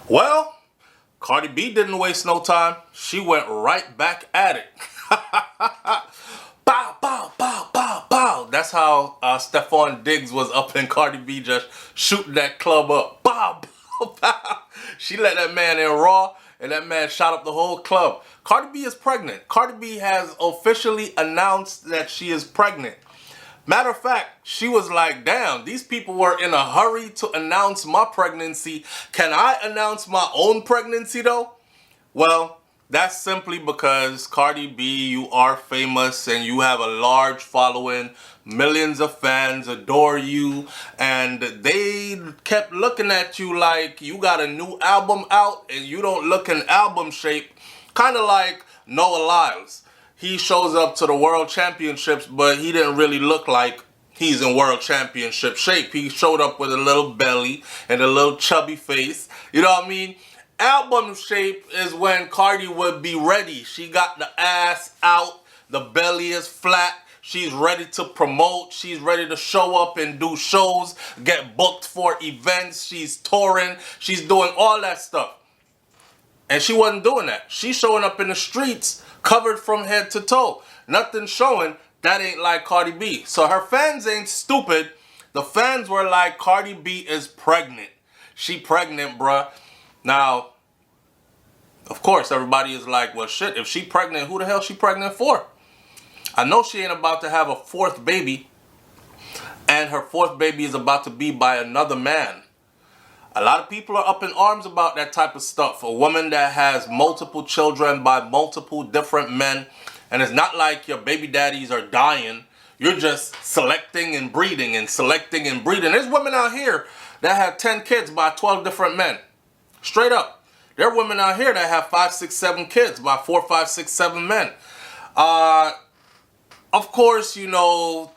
Well, Cardi B didn't waste no time. She went right back at it. Bow, bow, bow, bow, bow. That's how Stefon Diggs was up in Cardi B just shooting that club up. Bow, bow, bow. She let that man in raw, and that man shot up the whole club. Cardi B is pregnant. Cardi B has officially announced that she is pregnant. Matter of fact, she was like, damn, these people were in a hurry to announce my pregnancy. Can I announce my own pregnancy though? Well, that's simply because Cardi B, you are famous and you have a large following. Millions of fans adore you, and they kept looking at you like you got a new album out and you don't look in album shape. Kind of like Noah Lyles. He shows up to the world championships, but he didn't really look like he's in world championship shape. He showed up with a little belly and a little chubby face. You know what I mean? Album shape is when Cardi would be ready. She got the ass out, the belly is flat. She's ready to promote. She's ready to show up and do shows, get booked for events. She's touring. She's doing all that stuff. And she wasn't doing that. She's showing up in the streets covered from head to toe. Nothing showing. That ain't like Cardi B. So her fans ain't stupid. The fans were like, Cardi B is pregnant. She pregnant, bruh. Now, of course, everybody is like, well, shit, if she pregnant, who the hell she pregnant for? I know she ain't about to have a fourth baby. And her fourth baby is about to be by another man. A lot of people are up in arms about that type of stuff. A woman that has multiple children by multiple different men. And it's not like your baby daddies are dying. You're just selecting and breeding and selecting and breeding. There's women out here that have 10 kids by 12 different men. Straight up. There are women out here that have 5, 6, 7 kids by 4, 5, 6, 7 men. Of course, you know,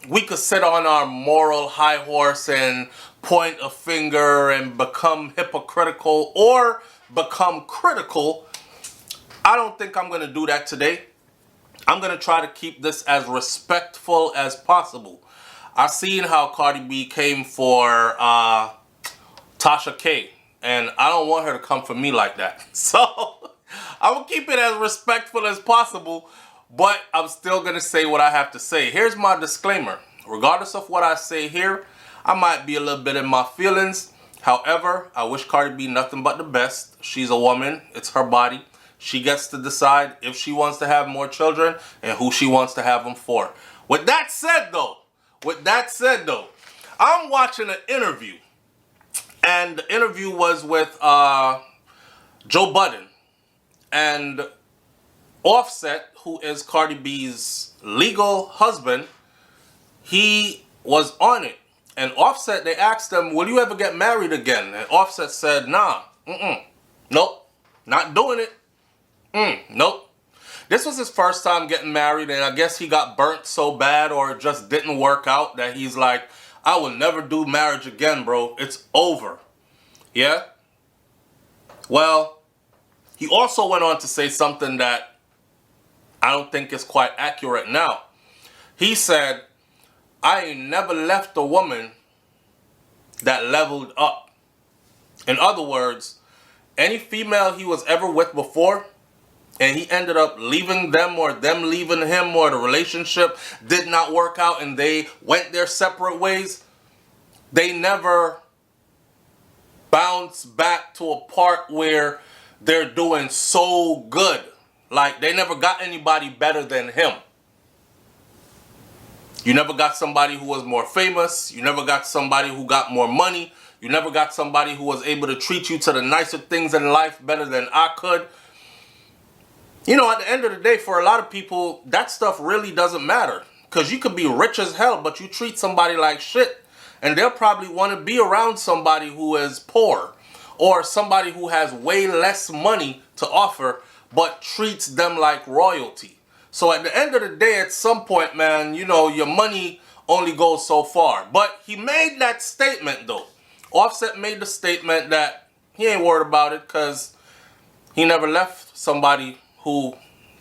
we could sit on our moral high horse and point a finger and become hypocritical or become critical. I don't think I'm going to do that today. I'm going to try to keep this as respectful as possible. I seen how Cardi B came for Tasha K, and I don't want her to come for me like that. So I will keep it as respectful as possible, but I'm still going to say what I have to say. Here's my disclaimer. Regardless of what I say here, I might be a little bit in my feelings. However, I wish Cardi B nothing but the best. She's a woman. It's her body. She gets to decide if she wants to have more children and who she wants to have them for. With that said though, I'm watching an interview. And the interview was with Joe Budden. And Offset, who is Cardi B's legal husband, he was on it. And Offset, they asked him, will you ever get married again? And Offset said, nah, nope, not doing it. Nope. This was his first time getting married, and I guess he got burnt so bad or it just didn't work out that he's like, I will never do marriage again, bro. It's over. Yeah? Well, he also went on to say something that I don't think is quite accurate now. He said, I ain't never left a woman that leveled up. In other words, any female he was ever with before, and he ended up leaving them or them leaving him or the relationship did not work out and they went their separate ways, they never bounce back to a part where they're doing so good. Like, they never got anybody better than him. You never got somebody who was more famous. You never got somebody who got more money. You never got somebody who was able to treat you to the nicer things in life better than I could. You know, at the end of the day, for a lot of people, that stuff really doesn't matter. Because you could be rich as hell, but you treat somebody like shit. And they'll probably want to be around somebody who is poor. Or somebody who has way less money to offer, but treats them like royalty. So at the end of the day, at some point, man, you know, your money only goes so far. But he made that statement, though. Offset made the statement that he ain't worried about it because he never left somebody who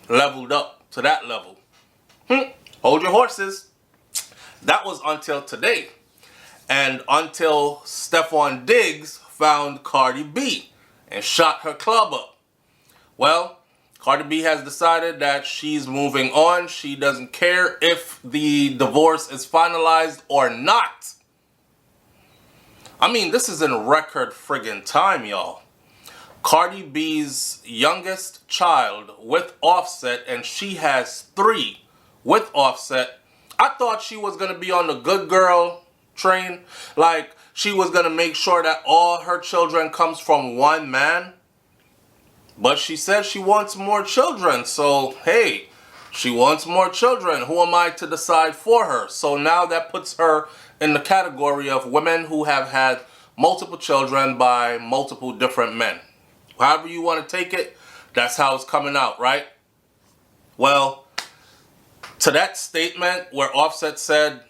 leveled up to that level. Hold your horses. That was until today. And until Stefon Diggs found Cardi B. and shot her club up. Well, Cardi B has decided that she's moving on. She doesn't care if the divorce is finalized or not. I mean, this is in record friggin' time, y'all. Cardi B's youngest child with Offset, and she has 3 with Offset. I thought she was going to be on the good girl train. Like, she was going to make sure that all her children comes from one man. But she said she wants more children. So, hey, she wants more children. Who am I to decide for her? So now that puts her in the category of women who have had multiple children by multiple different men. However you want to take it, that's how it's coming out, right? Well, to that statement where Offset said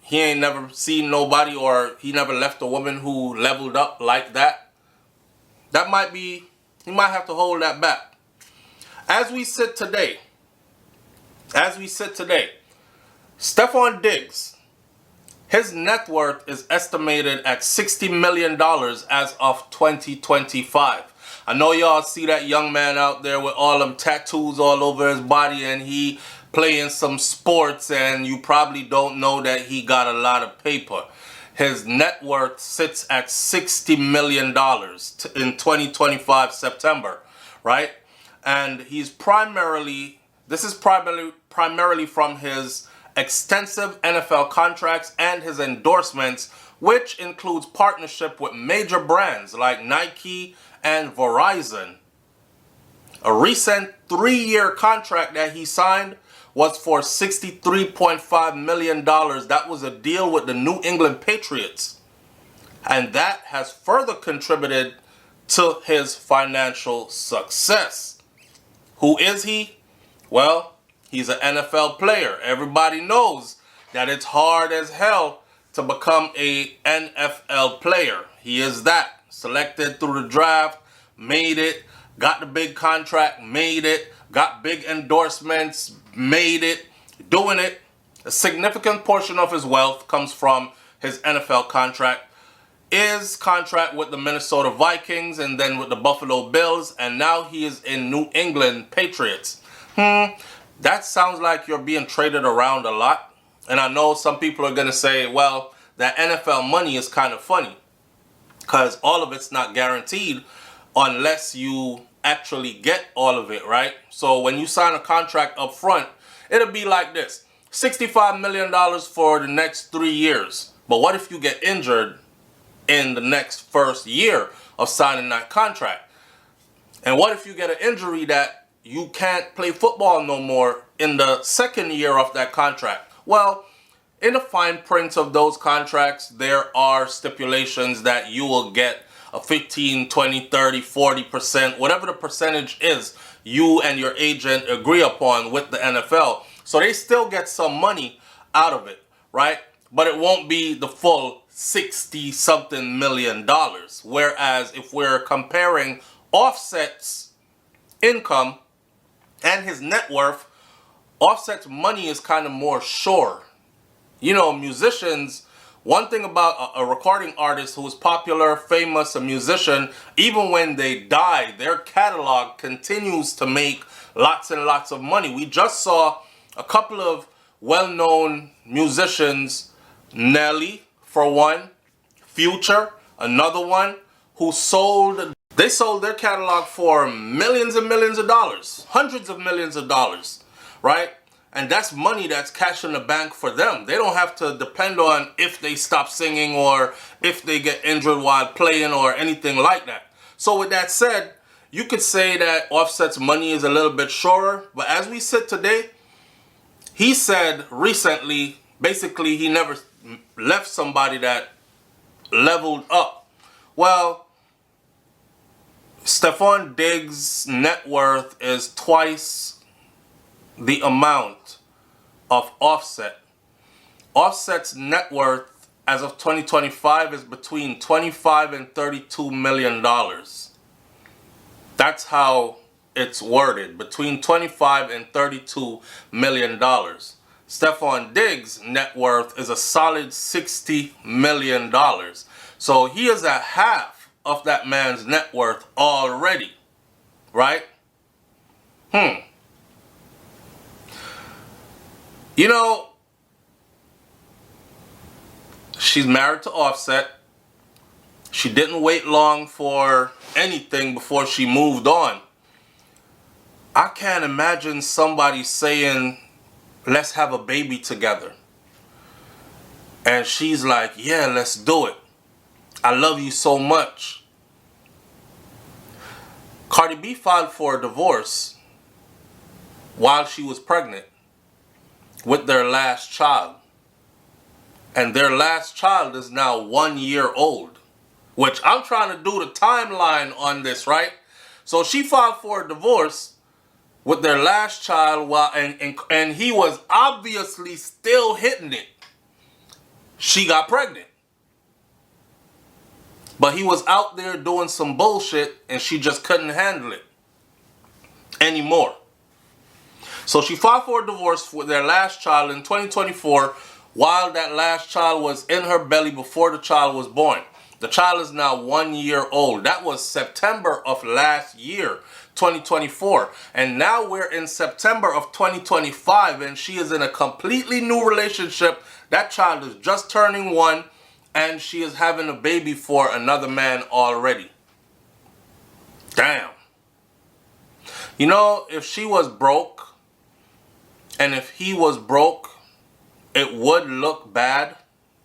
he ain't never seen nobody or he never left a woman who leveled up like that, that might be, he might have to hold that back. As we sit today, Stefon Diggs, his net worth is estimated at $60 million as of 2025. I know y'all see that young man out there with all them tattoos all over his body and he playing some sports, and you probably don't know that he got a lot of paper. His net worth sits at $60 million in 2025 September, right? And this is primarily from his extensive NFL contracts and his endorsements, which includes partnership with major brands like Nike and Verizon. A recent 3-year contract that he signed was for $63.5 million. That was a deal with the New England Patriots. And that has further contributed to his financial success. Who is he? Well, he's an NFL player. Everybody knows that it's hard as hell to become a NFL player. He is that. Selected through the draft, made it, got the big contract, made it, got big endorsements, made it, doing it. A significant portion of his wealth comes from his NFL contract, his contract with the Minnesota Vikings and then with the Buffalo Bills, and now he is in New England Patriots. That sounds like you're being traded around a lot. And I know some people are going to say, well, that NFL money is kind of funny because all of it's not guaranteed unless you actually get all of it, right? So when you sign a contract up front, it'll be like this: $65 million for the next 3 years. But what if you get injured in the next first year of signing that contract? And what if you get an injury that you can't play football no more in the second year of that contract? Well, in the fine print of those contracts, there are stipulations that you will get a 15, 20, 30, 40%, whatever the percentage is you and your agent agree upon with the NFL. So they still get some money out of it, right? But it won't be the full 60-something million dollars. Whereas if we're comparing Offset's income and his net worth, Offset's money is kind of more sure. You know, musicians, one thing about a recording artist who is popular, famous, a musician, even when they die, their catalog continues to make lots and lots of money. We just saw a couple of well-known musicians, Nelly for one, Future, another one, who sold their catalog for millions and millions of dollars, hundreds of millions of dollars, right? And that's money that's cash in the bank for them. They don't have to depend on if they stop singing or if they get injured while playing or anything like that. So with that said, you could say that Offset's money is a little bit surer. But as we sit today, he said recently, basically he never left somebody that leveled up. Well, Stefon Diggs' net worth is twice the amount of Offset. Offset's net worth as of 2025 is between $25 and $32 million. That's how it's worded, between $25 and $32 million. Stefon Diggs' net worth is a solid $60 million. So he is at half of that man's net worth already, right? You know, she's married to Offset. She didn't wait long for anything before she moved on. I can't imagine somebody saying, let's have a baby together. And she's like, yeah, let's do it. I love you so much. Cardi B filed for a divorce while she was pregnant with their last child. And their last child is now 1 year old. Which I'm trying to do the timeline on this, right? So she filed for a divorce with their last child while and he was obviously still hitting it. She got pregnant. But he was out there doing some bullshit and she just couldn't handle it anymore. So she filed for a divorce with their last child in 2024 while that last child was in her belly before the child was born. The child is now 1 year old. That was September of last year, 2024. And now we're in September of 2025 and she is in a completely new relationship. That child is just turning 1 and she is having a baby for another man already. Damn. You know, if she was broke and if he was broke, it would look bad.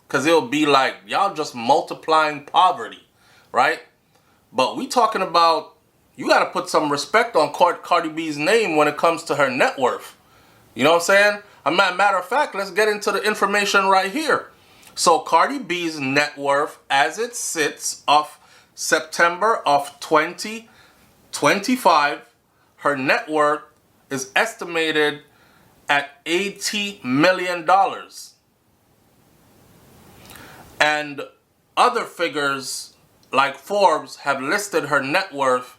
Because it'll be like, y'all just multiplying poverty, right? But we talking about, you got to put some respect on Cardi B's name when it comes to her net worth. You know what I'm saying? Matter of fact, let's get into the information right here. So Cardi B's net worth as it sits of September of 2025, her net worth is estimated at $80 million. And other figures like Forbes have listed her net worth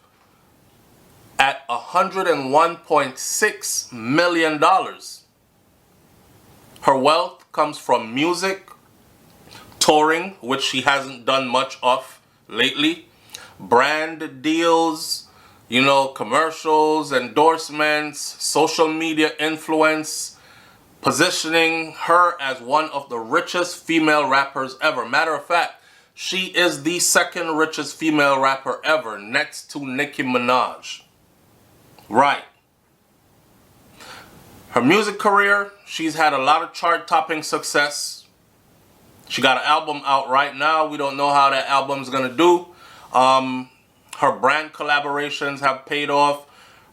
at $101.6 million. Her wealth comes from music, touring, which she hasn't done much of lately, brand deals, you know, commercials, endorsements, social media influence, positioning her as one of the richest female rappers ever. Matter of fact, she is the second richest female rapper ever, next to Nicki Minaj. Right. Her music career, she's had a lot of chart-topping success. She got an album out right now. We don't know how that album's gonna do. Her brand collaborations have paid off.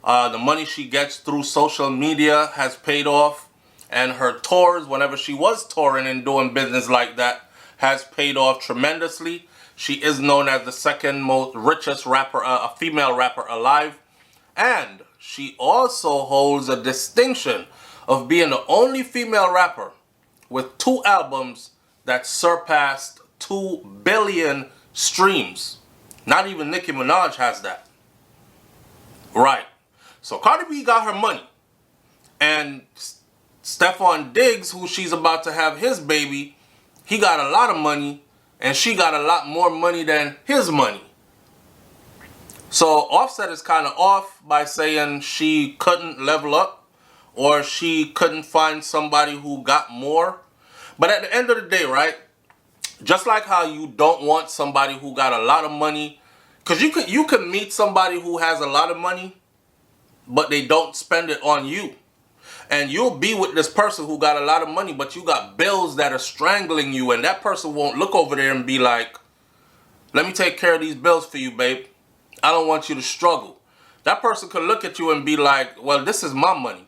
The money she gets through social media has paid off. And her tours, whenever she was touring and doing business like that, has paid off tremendously. She is known as the second most richest rapper, a female rapper alive. And she also holds a distinction of being the only female rapper with 2 albums that surpassed 2 billion streams. Not even Nicki Minaj has that. Right. So Cardi B got her money. And Stefon Diggs, who she's about to have his baby, he got a lot of money and she got a lot more money than his money. So Offset is kind of off by saying she couldn't level up or she couldn't find somebody who got more. But at the end of the day, right, just like how you don't want somebody who got a lot of money, because you can meet somebody who has a lot of money, but they don't spend it on you. And you'll be with this person who got a lot of money, but you got bills that are strangling you, and that person won't look over there and be like, let me take care of these bills for you, babe. I don't want you to struggle. That person could look at you and be like, well, this is my money.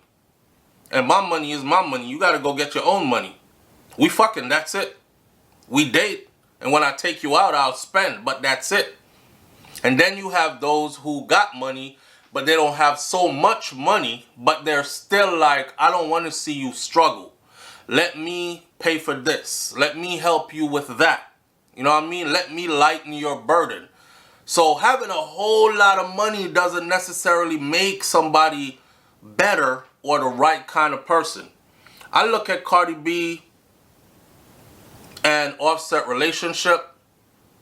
And my money is my money. You got to go get your own money. We fucking, that's it. We date, and when I take you out, I'll spend, but that's it. And then you have those who got money, but they don't have so much money, but they're still like, I don't want to see you struggle. Let me pay for this. Let me help you with that. You know what I mean? Let me lighten your burden. So having a whole lot of money doesn't necessarily make somebody better or the right kind of person. I look at Cardi B and Offset relationship,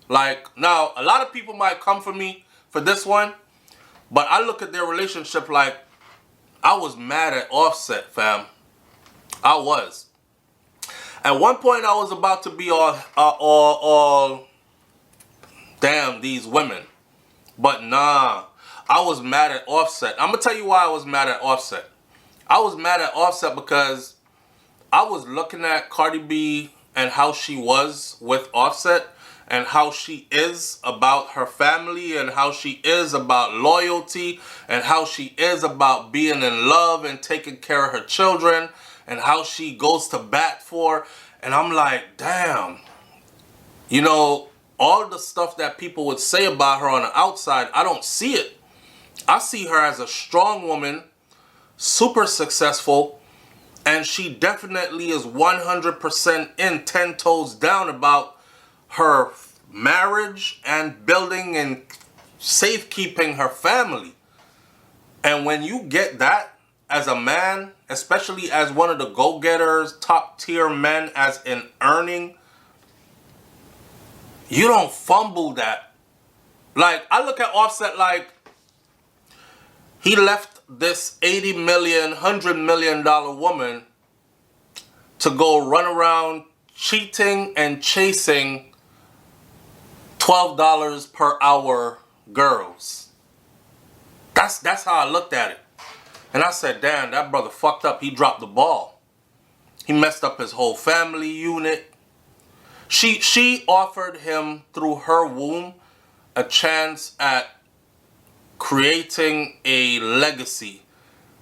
Like, now, a lot of people might come for me for this one, but I look at their relationship like, I was mad at Offset, fam. I was. At one point, I was about to be all, damn, these women. But nah, I was mad at Offset. I'm going to tell you why I was mad at Offset. I was mad at Offset because I was looking at Cardi B and how she was with Offset and how she is about her family and how she is about loyalty and how she is about being in love and taking care of her children and how she goes to bat for. And I'm like, damn, you know, all the stuff that people would say about her on the outside, I don't see it. I see her as a strong woman, super successful, and she definitely is 100% in, 10 toes down about her marriage and building and safekeeping her family. And when you get that as a man, especially as one of the go-getters, top tier men as in earning, you don't fumble that. Like, I look at Offset like he left this $80 million, $100 million woman to go run around cheating and chasing $12 per hour girls. That's how I looked at it. And I said, damn, that brother fucked up. He dropped the ball. He messed up his whole family unit. She offered him through her womb a chance at creating a legacy,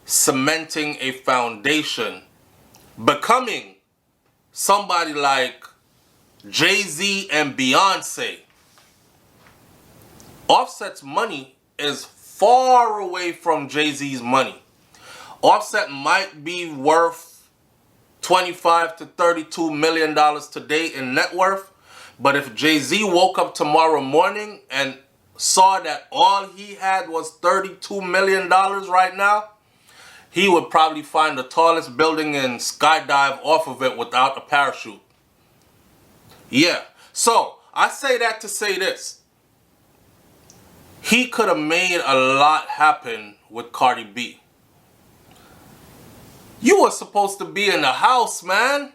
cementing a foundation, becoming somebody like Jay-Z and Beyonce. Offset's money is far away from Jay-Z's money. Offset might be worth $25 to $32 million today in net worth, but if Jay-Z woke up tomorrow morning and saw that all he had was $32 million right now, he would probably find the tallest building and skydive off of it without a parachute. Yeah. So, I say that to say this. He could have made a lot happen with Cardi B. You were supposed to be in the house, man.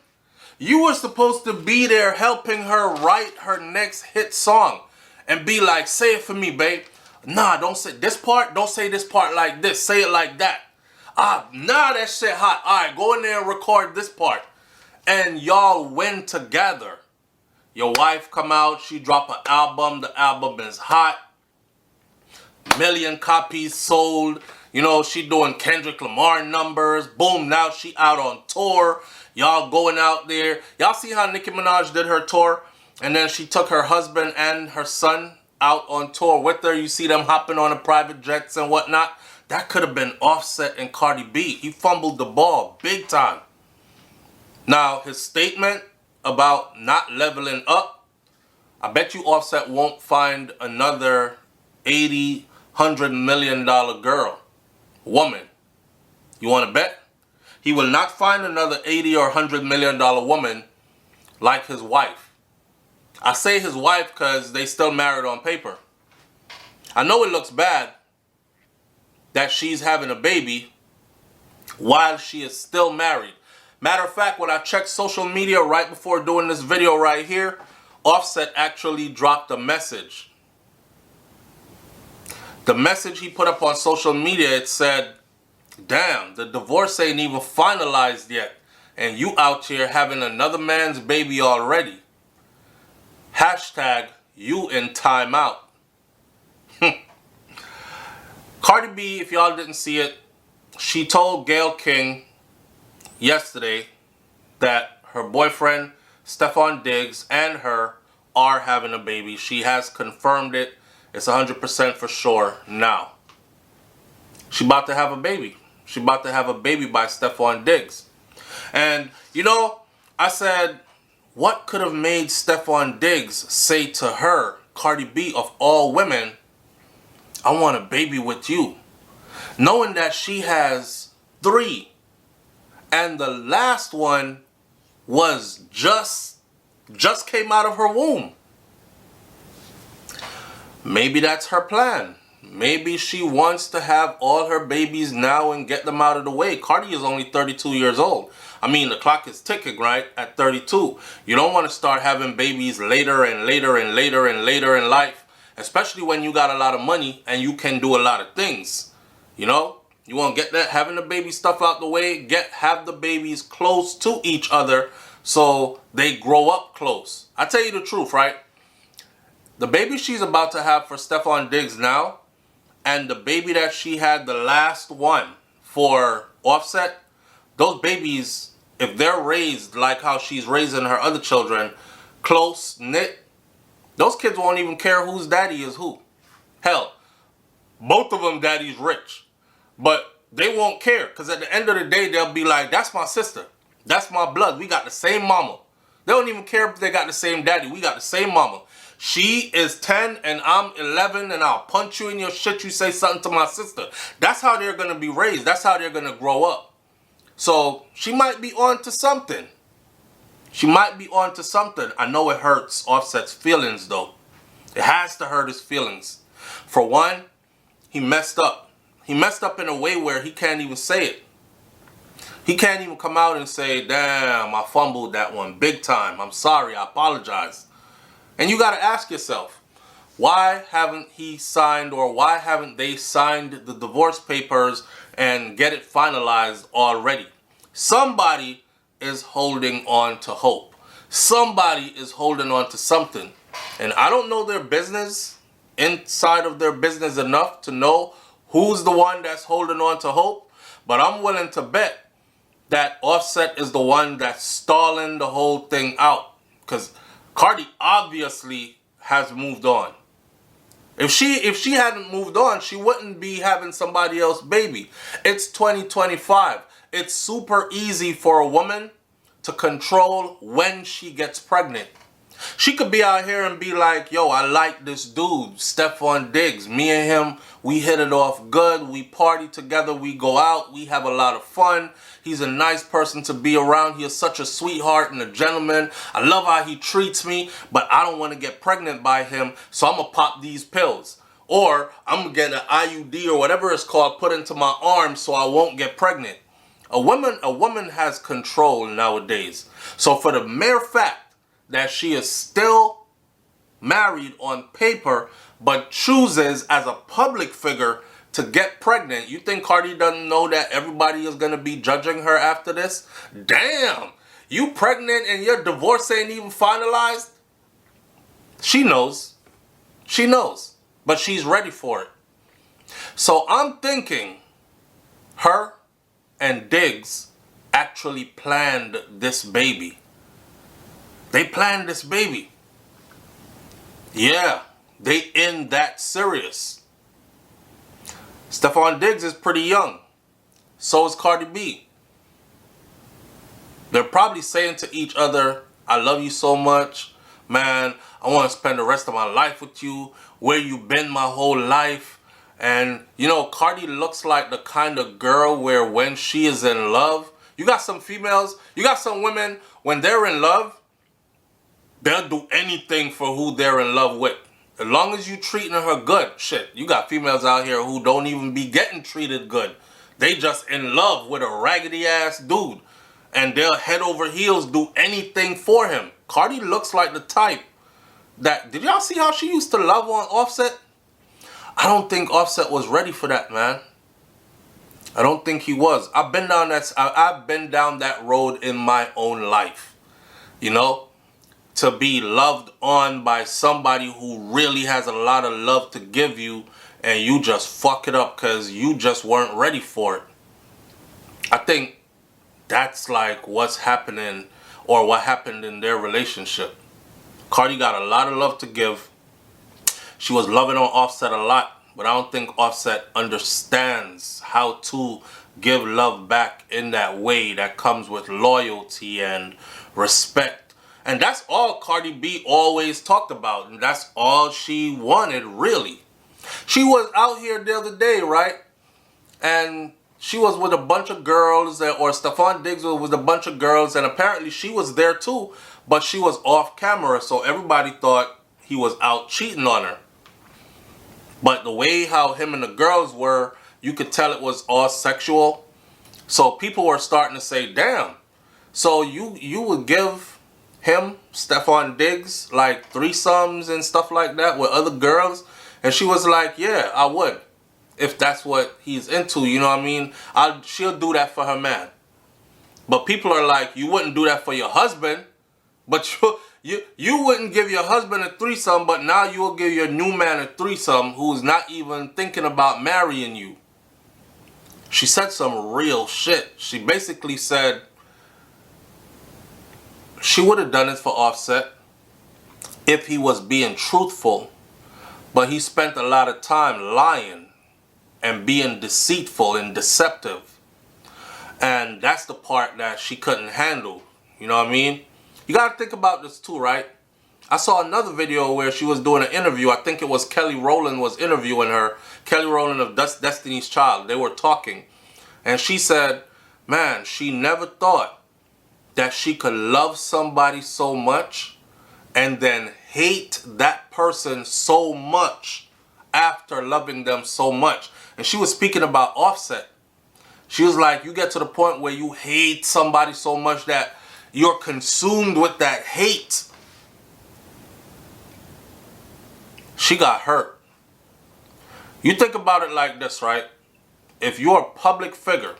You were supposed to be there helping her write her next hit song. And be like, say it for me, babe. Nah, don't say this part. Don't say this part like this. Say it like that. Nah, that shit hot. All right, go in there and record this part. And y'all win together. Your wife come out. She drop an album. The album is hot. Million copies sold. You know, she doing Kendrick Lamar numbers. Boom, now she out on tour. Y'all going out there. Y'all see how Nicki Minaj did her tour? And then she took her husband and her son out on tour with her. You see them hopping on the private jets and whatnot. That could have been Offset and Cardi B. He fumbled the ball big time. Now, his statement about not leveling up, I bet you Offset won't find another $80, $100 million woman. You want to bet? He will not find another $80 or $100 million woman like his wife. I say his wife because they still married on paper. I know it looks bad that she's having a baby while she is still married. Matter of fact, when I checked social media right before doing this video right here, Offset actually dropped a message. The message he put up on social media, it said, damn, the divorce ain't even finalized yet. And you out here having another man's baby already. Hashtag you in timeout. Cardi B, if y'all didn't see it, she told Gayle King yesterday that her boyfriend, Stefon Diggs, and her are having a baby. She has confirmed it. It's 100% for sure now. She about to have a baby. She about to have a baby by Stefon Diggs. And, you know, I said, what could have made Stefon Diggs say to her, Cardi B of all women, I want a baby with you? Knowing that she has 3. And the last one was just came out of her womb. Maybe that's her plan. Maybe she wants to have all her babies now and get them out of the way. Cardi is only 32 years old. I mean, the clock is ticking, right? At 32. You don't want to start having babies later and later and later and later in life. Especially when you got a lot of money and you can do a lot of things. You know? You want to get that, having the baby stuff out the way. Have the babies close to each other so they grow up close. I tell you the truth, right? The baby she's about to have for Stefon Diggs now, and the baby that she had, the last one for Offset, those babies, if they're raised like how she's raising her other children, close knit, those kids won't even care whose daddy is who. Hell, both of them daddy's rich, but they won't care, because at the end of the day they'll be like, that's my sister, that's my blood, we got the same mama. They don't even care if they got the same daddy, we got the same mama. She is 10 and I'm 11 and I'll punch you in your shit you say something to my sister. That's how they're going to be raised. That's how they're going to grow up. So she might be on to something. She might be on to something. I know it hurts Offset's feelings though. It has to hurt his feelings. For one, he messed up. He messed up in a way where he can't even say it. He can't even come out and say, damn, I fumbled that one big time. I'm sorry. I apologize. And you got to ask yourself, why haven't he signed, or why haven't they signed the divorce papers and get it finalized already? Somebody is holding on to hope. Somebody is holding on to something. And I don't know their business, inside of their business enough to know who's the one that's holding on to hope. But I'm willing to bet that Offset is the one that's stalling the whole thing out. Because Cardi obviously has moved on. If she hadn't moved on, she wouldn't be having somebody else's baby. It's 2025. It's super easy for a woman to control when she gets pregnant. She could be out here and be like, yo, I like this dude, Stefon Diggs. Me and him, we hit it off good. We party together. We go out. We have a lot of fun. He's a nice person to be around. He is such a sweetheart and a gentleman. I love how he treats me, but I don't want to get pregnant by him, so I'm going to pop these pills. Or I'm going to get an IUD or whatever it's called put into my arm so I won't get pregnant. A woman has control nowadays. So for the mere fact that she is still married on paper, but chooses as a public figure to get pregnant, you think Cardi doesn't know that everybody is going to be judging her after this? Damn, you pregnant and your divorce ain't even finalized? She knows. She knows. But she's ready for it. So I'm thinking her and Diggs actually planned this baby. They planned this baby. Yeah, they in that serious. Stefon Diggs is pretty young. So is Cardi B. They're probably saying to each other, I love you so much. Man, I want to spend the rest of my life with you. Where you been my whole life. And, you know, Cardi looks like the kind of girl where when she is in love, you got some females, you got some women, when they're in love, they'll do anything for who they're in love with. As long as you treating her good. Shit, you got females out here who don't even be getting treated good. They just in love with a raggedy ass dude. And they'll head over heels do anything for him. Cardi looks like the type that... Did y'all see how she used to love on Offset? I don't think Offset was ready for that, man. I don't think he was. I've been down that road in my own life. You know? To be loved on by somebody who really has a lot of love to give you, and you just fuck it up because you just weren't ready for it. I think that's like what's happening, or what happened in their relationship. Cardi got a lot of love to give. She was loving on Offset a lot, but I don't think Offset understands how to give love back in that way that comes with loyalty and respect. And that's all Cardi B always talked about. And that's all she wanted, really. She was out here the other day, right? And she was with a bunch of girls, or Stefon Diggs was with a bunch of girls, and apparently she was there too, but she was off camera, so everybody thought he was out cheating on her. But the way how him and the girls were, you could tell it was all sexual. So people were starting to say, damn, so you would give him, Stefon Diggs, like threesomes and stuff like that with other girls? And she was like, yeah, I would. If that's what he's into, you know what I mean? She'll do that for her man. But people are like, you wouldn't do that for your husband. But you wouldn't give your husband a threesome, but now you will give your new man a threesome who's not even thinking about marrying you. She said some real shit. She basically said she would have done it for Offset if he was being truthful, but he spent a lot of time lying and being deceitful and deceptive. And that's the part that she couldn't handle. You know what I mean? You got to think about this too, right? I saw another video where she was doing an interview. I think it was Kelly Rowland was interviewing her. Kelly Rowland of Destiny's Child. They were talking. And she said, man, she never thought that she could love somebody so much and then hate that person so much after loving them so much. And she was speaking about Offset. She was like, you get to the point where you hate somebody so much that you're consumed with that hate. She got hurt. You think about it like this, right? If you're a public figure,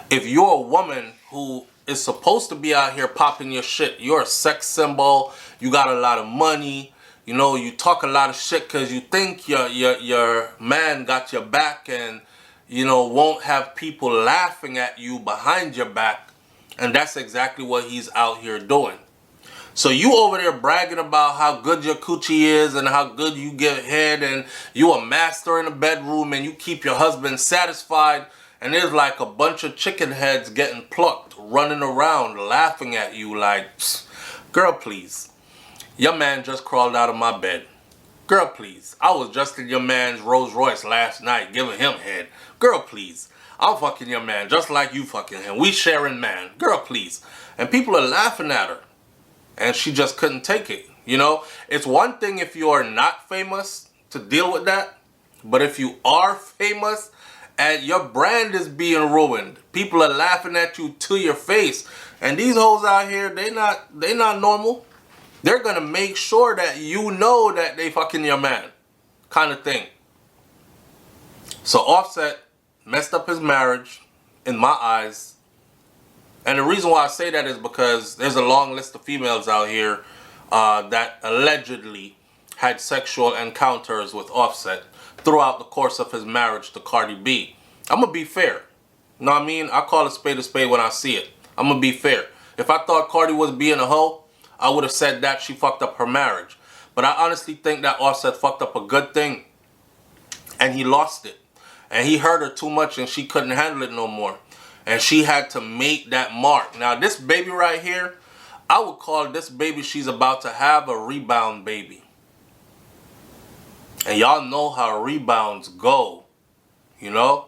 if you're a woman who is supposed to be out here popping your shit, you're a sex symbol, you got a lot of money, you know, you talk a lot of shit because you think your man got your back and, you know, won't have people laughing at you behind your back. And that's exactly what he's out here doing. So you over there bragging about how good your coochie is and how good you get head and you a master in the bedroom and you keep your husband satisfied, and there's like a bunch of chicken heads getting plucked, running around, laughing at you like, girl, please. Your man just crawled out of my bed. Girl, please. I was just in your man's Rolls Royce last night giving him head. Girl, please. I'm fucking your man just like you fucking him. We sharing man. Girl, please. And people are laughing at her. And she just couldn't take it. You know, it's one thing if you are not famous to deal with that. But if you are famous and your brand is being ruined, people are laughing at you to your face. And these hoes out here, they not normal. They're going to make sure that you know that they fucking your man. Kind of thing. So Offset messed up his marriage, in my eyes. And the reason why I say that is because there's a long list of females out here that allegedly had sexual encounters with Offset throughout the course of his marriage to Cardi B. I'm going to be fair. You know what I mean? I call a spade when I see it. I'm going to be fair. If I thought Cardi was being a hoe, I would have said that she fucked up her marriage. But I honestly think that Offset fucked up a good thing. And he lost it. And he hurt her too much and she couldn't handle it no more. And she had to make that mark. Now this baby right here, I would call this baby she's about to have a rebound baby. And y'all know how rebounds go. You know?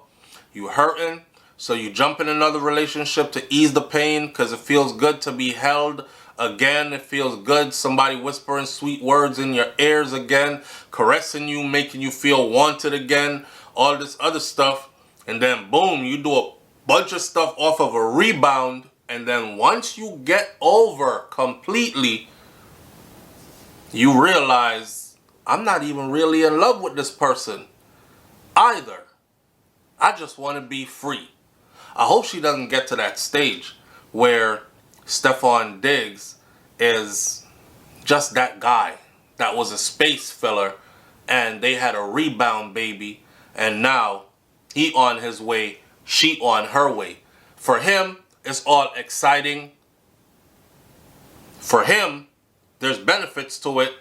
You hurting, so you jump in another relationship to ease the pain because it feels good to be held again. It feels good. Somebody whispering sweet words in your ears again, caressing you, making you feel wanted again, all this other stuff. And then boom, you do a bunch of stuff off of a rebound. And then once you get over completely, you realize I'm not even really in love with this person either. I just want to be free. I hope she doesn't get to that stage where Stefon Diggs is just that guy that was a space filler and they had a rebound baby and now he on his way, she on her way. For him, it's all exciting. For him, there's benefits to it.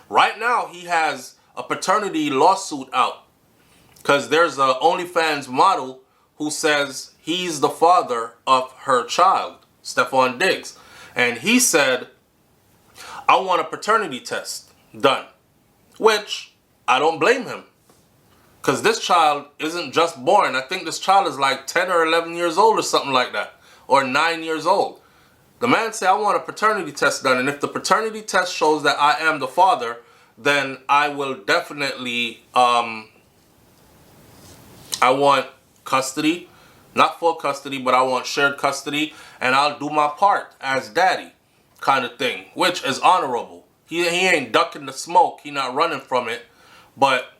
Right now, he has a paternity lawsuit out because there's a OnlyFans model who says he's the father of her child, Stefon Diggs. And he said, I want a paternity test done. Which, I don't blame him. Because this child isn't just born. I think this child is like 10 or 11 years old or something like that. Or 9 years old. The man said, I want a paternity test done. And if the paternity test shows that I am the father, then I will definitely, I want custody. Not full custody, but I want shared custody. And I'll do my part as daddy kind of thing, which is honorable. He ain't ducking the smoke. He not running from it. But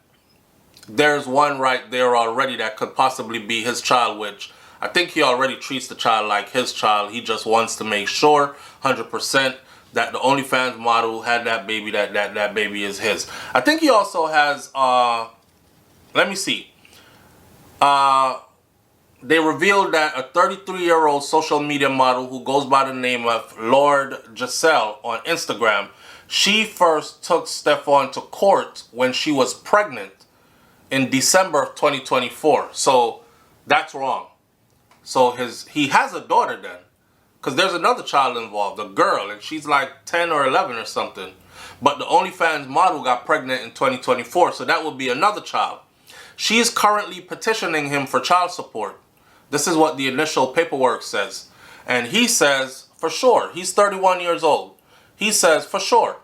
there's one right there already that could possibly be his child, which I think he already treats the child like his child. He just wants to make sure 100% that the OnlyFans model had that baby, that baby is his. I think he also has, let me see. They revealed that a 33-year-old social media model who goes by the name of Lord Giselle on Instagram, she first took Stefon to court when she was pregnant in December of 2024. So that's wrong. So he has a daughter then, because there's another child involved, a girl, and she's like 10 or 11 or something. But the OnlyFans model got pregnant in 2024, so that would be another child. She is currently petitioning him for child support. This is what the initial paperwork says. And he says, for sure, he's 31 years old. He says, for sure,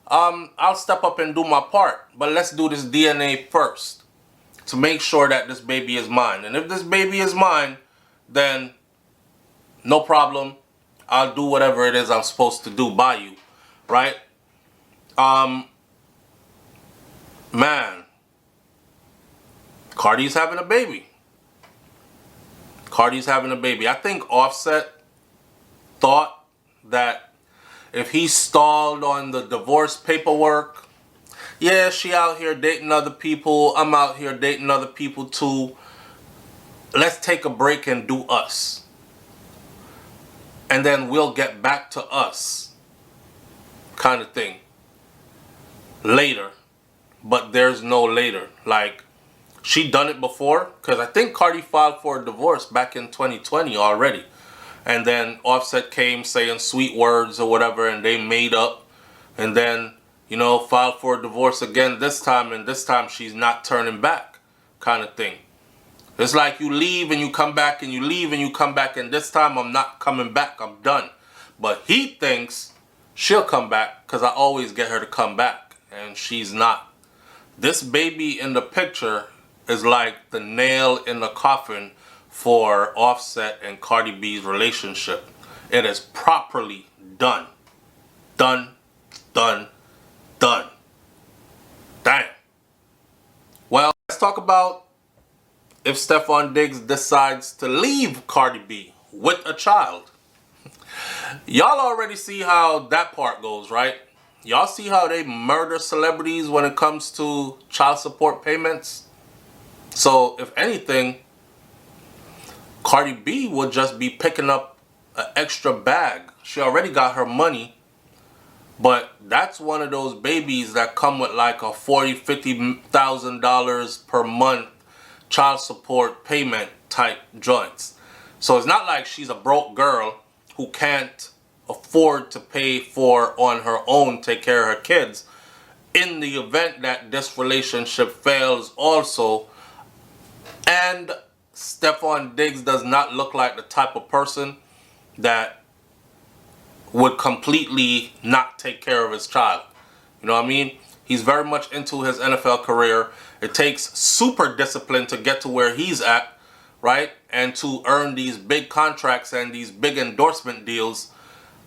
I'll step up and do my part, but let's do this DNA first to make sure that this baby is mine. And if this baby is mine, then no problem. I'll do whatever it is I'm supposed to do by you, right? Man, Cardi's having a baby. Cardi's having a baby. I think Offset thought that if he stalled on the divorce paperwork, yeah, she out here dating other people, I'm out here dating other people too, let's take a break and do us. And then we'll get back to us, kind of thing. Later. But there's no later. Like, she done it before, because I think Cardi filed for a divorce back in 2020 already. And then Offset came saying sweet words or whatever, and they made up. And then, you know, filed for a divorce again this time, and this time she's not turning back, kind of thing. It's like you leave and you come back, and you leave and you come back, and this time I'm not coming back, I'm done. But he thinks she'll come back because I always get her to come back, and she's not. This baby in the picture is like the nail in the coffin for Offset and Cardi B's relationship. It is properly done. Done. Done. Done. Damn. Well, let's talk about if Stefon Diggs decides to leave Cardi B with a child. Y'all already see how that part goes, right? Y'all see how they murder celebrities when it comes to child support payments? So, if anything, Cardi B would just be picking up an extra bag. She already got her money, but that's one of those babies that come with like a $40,000, $50,000 per month child support payment type joints. So it's not like she's a broke girl who can't afford to pay for on her own, take care of her kids. In the event that this relationship fails also, and Stefon Diggs does not look like the type of person that would completely not take care of his child. You know what I mean? He's very much into his NFL career. It takes super discipline to get to where he's at, right? And to earn these big contracts and these big endorsement deals.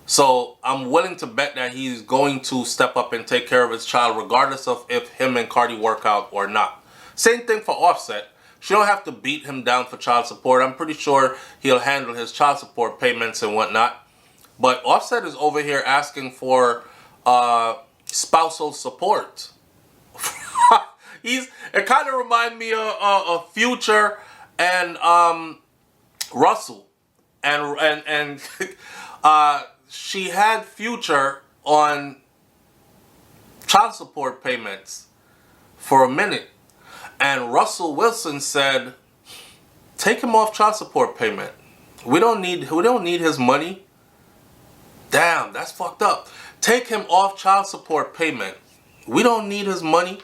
So I'm willing to bet that he's going to step up and take care of his child regardless of if him and Cardi work out or not. Same thing for Offset. She don't have to beat him down for child support. I'm pretty sure he'll handle his child support payments and whatnot. But Offset is over here asking for spousal support. It kind of reminds me of Future and Russell. And she had Future on child support payments for a minute. And Russell Wilson said, take him off child support payment. We don't need his money. Damn, that's fucked up. Take him off child support payment. We don't need his money.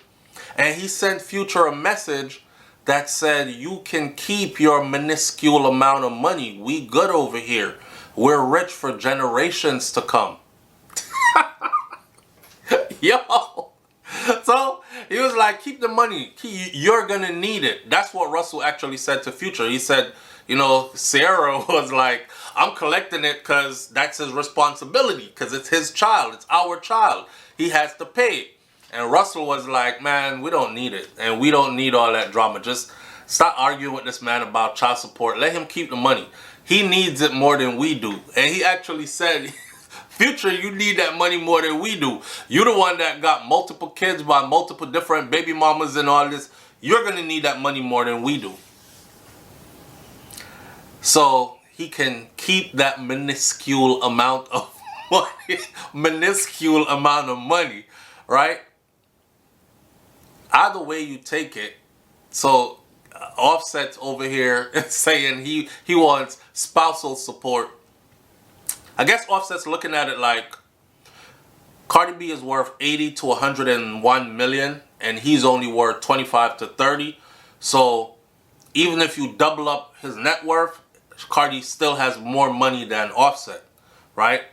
And he sent Future a message that said, you can keep your minuscule amount of money. We good over here. We're rich for generations to come. Yo, So he was like, keep the money. You're going to need it. That's what Russell actually said to Future. He said, you know, Sierra was like, I'm collecting it because that's his responsibility, because it's his child. It's our child. He has to pay it. And Russell was like, man, we don't need it. And we don't need all that drama. Just stop arguing with this man about child support. Let him keep the money. He needs it more than we do. And he actually said, Future, you need that money more than we do. You're the one that got multiple kids by multiple different baby mamas and all this. You're going to need that money more than we do. So he can keep that minuscule amount of money, right? Either way you take it. So Offset's over here saying he wants spousal support. I guess Offset's looking at it like Cardi B is worth 80 to 101 million and he's only worth 25 to 30. So even if you double up his net worth, Cardi still has more money than Offset, right?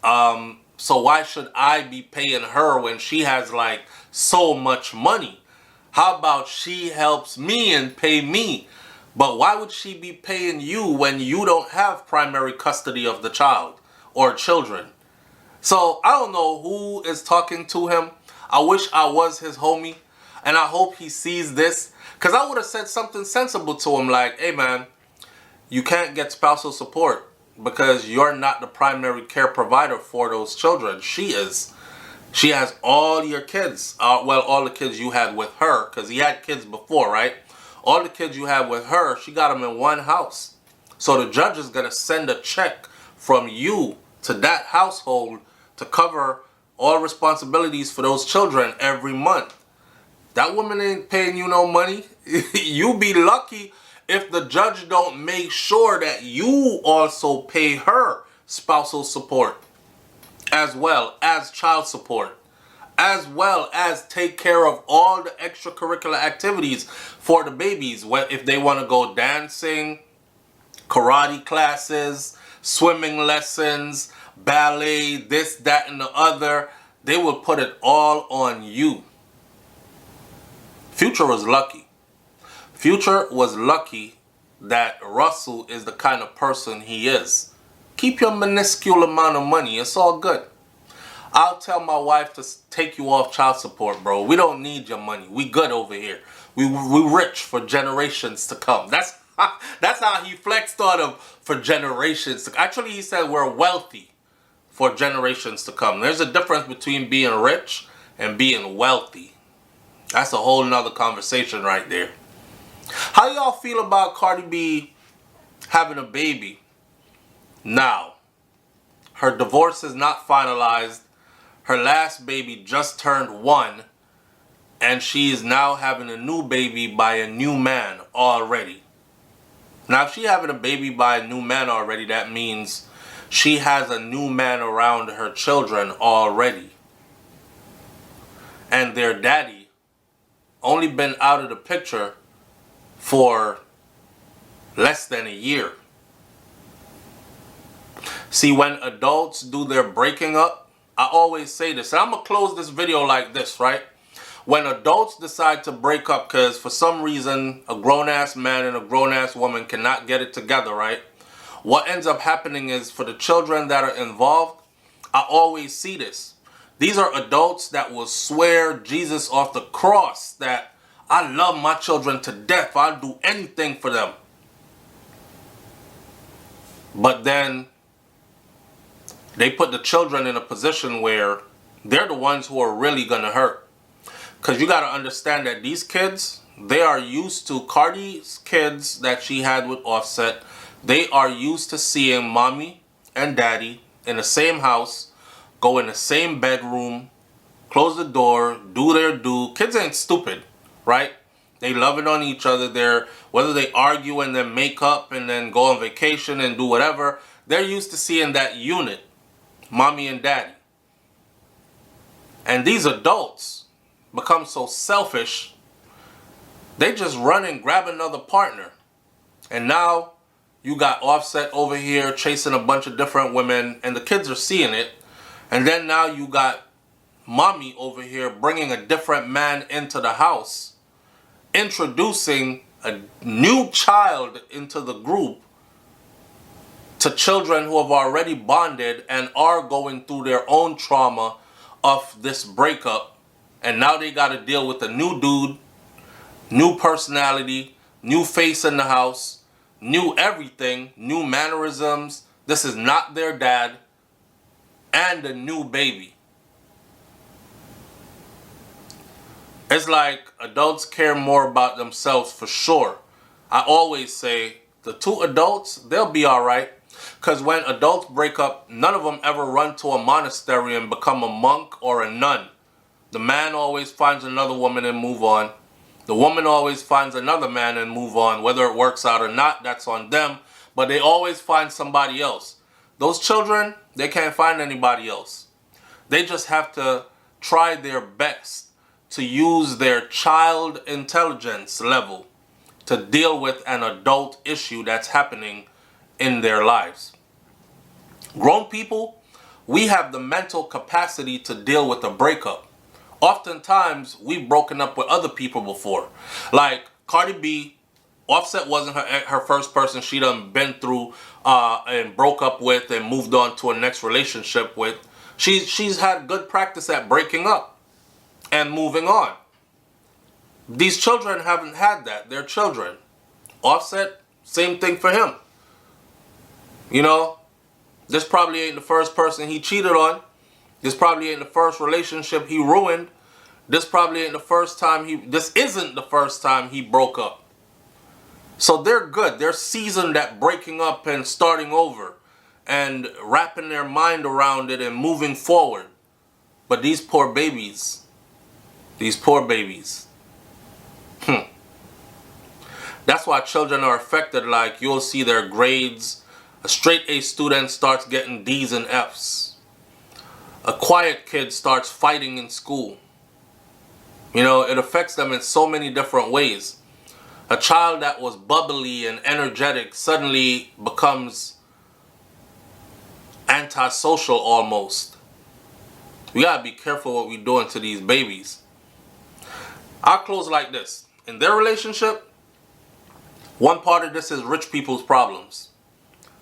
So why should I be paying her when she has like so much money? How about she helps me and pay me? But why would she be paying you when you don't have primary custody of the child or children? So I don't know who is talking to him. I wish I was his homie, and I hope he sees this, because I would have said something sensible to him like, hey man, you can't get spousal support because you're not the primary care provider for those children. She is. She has all your kids. Well, all the kids you had with her, because he had kids before, right? All the kids you had with her, she got them in one house. So the judge is going to send a check from you to that household to cover all responsibilities for those children every month. That woman ain't paying you no money. You be lucky if the judge don't make sure that you also pay her spousal support, as well as child support, as well as take care of all the extracurricular activities for the babies. If they want to go dancing, karate classes, swimming lessons, ballet, this, that, and the other, they will put it all on you. Future was lucky. Future was lucky that Russell is the kind of person he is. Keep your minuscule amount of money. It's all good. I'll tell my wife to take you off child support, bro. We don't need your money. We good over here. We rich for generations to come. That's how he flexed on him, for generations. Actually, he said we're wealthy for generations to come. There's a difference between being rich and being wealthy. That's a whole nother conversation right there. How y'all feel about Cardi B having a baby now? Her divorce is not finalized. Her last baby just turned 1. And she is now having a new baby by a new man already. Now, if she's having a baby by a new man already, that means she has a new man around her children already. And their daddy only been out of the picture for less than a year. See, when adults do their breaking up, I always say this, and I'm going to close this video like this, right? When adults decide to break up because for some reason a grown-ass man and a grown-ass woman cannot get it together, right? What ends up happening is, for the children that are involved, I always see this. These are adults that will swear Jesus off the cross, that I love my children to death. I'll do anything for them. But then they put the children in a position where they're the ones who are really going to hurt. Because you got to understand that these kids, they are used to Cardi's kids that she had with Offset. They are used to seeing mommy and daddy in the same house, go in the same bedroom, close the door, do their do. Kids ain't stupid, right? They love it on each other. Whether they argue and then make up and then go on vacation and do whatever, they're used to seeing that unit, mommy and daddy. And these adults become so selfish, they just run and grab another partner. And now you got Offset over here chasing a bunch of different women, and the kids are seeing it. And then now you got mommy over here bringing a different man into the house, introducing a new child into the group to children who have already bonded and are going through their own trauma of this breakup, and now they got to deal with a new dude, new personality, new face in the house, new everything, new mannerisms. This is not their dad, and a new baby. It's like adults care more about themselves for sure. I always say the two adults, they'll be all right. Because when adults break up, none of them ever run to a monastery and become a monk or a nun. The man always finds another woman and move on. The woman always finds another man and move on. Whether it works out or not, that's on them. But they always find somebody else. Those children, they can't find anybody else. They just have to try their best to use their child intelligence level to deal with an adult issue that's happening in their lives. Grown people, we have the mental capacity to deal with a breakup. Oftentimes, we've broken up with other people before. Like Cardi B, Offset wasn't her first person she done been through and broke up with and moved on to a next relationship with. She's had good practice at breaking up and moving on. These children haven't had that. They're children. Offset, same thing for him. You know, this probably ain't the first person he cheated on. This probably ain't the first relationship he ruined. This probably ain't the first time this isn't the first time he broke up. So they're good. They're seasoned at breaking up and starting over and wrapping their mind around it and moving forward. But these poor babies, That's why children are affected. Like, you'll see their grades. A straight A student starts getting D's and F's. A quiet kid starts fighting in school. You know, it affects them in so many different ways. A child that was bubbly and energetic suddenly becomes antisocial almost. We gotta be careful what we're doing to these babies. I'll close like this. In their relationship, one part of this is rich people's problems.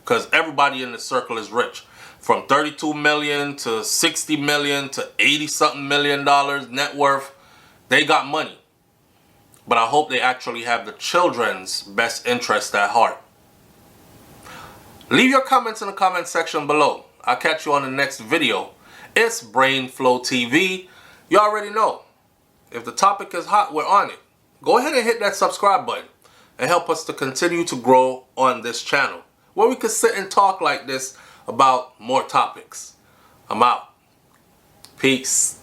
Because everybody in the circle is rich. From 32 million to 60 million to 80 something million dollars net worth. They got money. But I hope they actually have the children's best interest at heart. Leave your comments in the comment section below. I'll catch you on the next video. It's Brainflow TV. You already know. If the topic is hot, we're on it. Go ahead and hit that subscribe button and help us to continue to grow on this channel, where we could sit and talk like this about more topics. I'm out. Peace.